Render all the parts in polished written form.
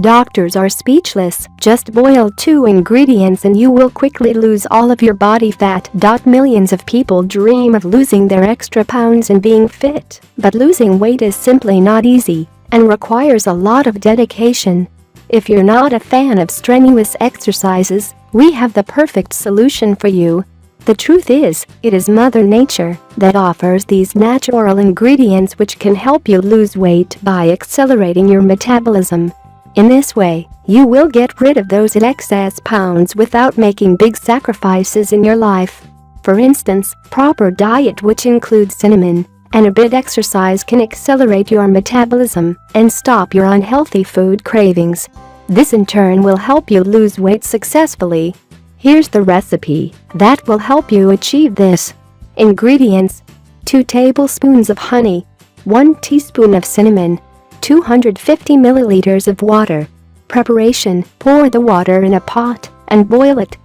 Doctors are speechless. Just boil 2 ingredients and you will quickly lose all of your body fat. Millions of people dream of losing their extra pounds and being fit, but losing weight is simply not easy and requires a lot of dedication. If you're not a fan of strenuous exercises, we have the perfect solution for you. The truth is, it is Mother Nature that offers these natural ingredients which can help you lose weight by accelerating your metabolism. In this way, you will get rid of those excess pounds without making big sacrifices in your life. For instance, proper diet which includes cinnamon and a bit exercise can accelerate your metabolism and stop your unhealthy food cravings. This in turn will help you lose weight successfully. Here's the recipe that will help you achieve this. Ingredients: 2 tablespoons of honey, 1 teaspoon of cinnamon, 250 milliliters of water. Preparation: pour the water in a pot and boil it.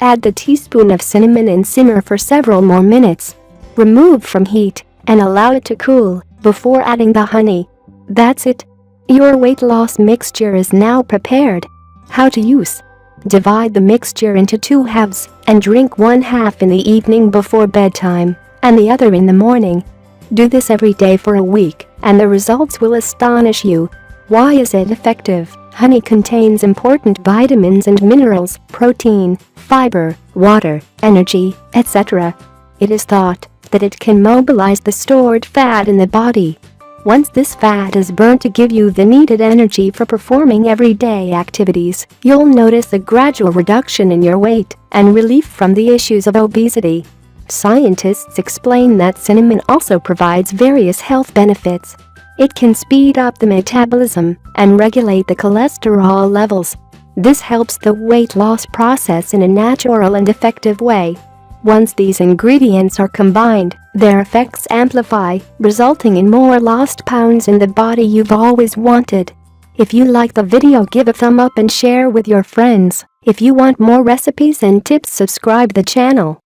Add the teaspoon of cinnamon and simmer for several more minutes. Remove from heat and allow it to cool before adding the honey. That's it. Your weight loss mixture is now prepared. How to use: divide the mixture into 2 halves and drink 1 half in the evening before bedtime and the other in the morning. Do this every day for a week and the results will astonish you. Why is it effective? Honey contains important vitamins and minerals, protein, fiber, water, energy, etc. It is thought that it can mobilize the stored fat in the body. Once this fat is burnt to give you the needed energy for performing everyday activities, you'll notice a gradual reduction in your weight and relief from the issues of obesity. Scientists explain that cinnamon also provides various health benefits. It can speed up the metabolism and regulate the cholesterol levels. This helps the weight loss process in a natural and effective way. Once these ingredients are combined, their effects amplify, resulting in more lost pounds in the body you've always wanted. If you like the video, give a thumb up and share with your friends. If you want more recipes and tips, subscribe the channel.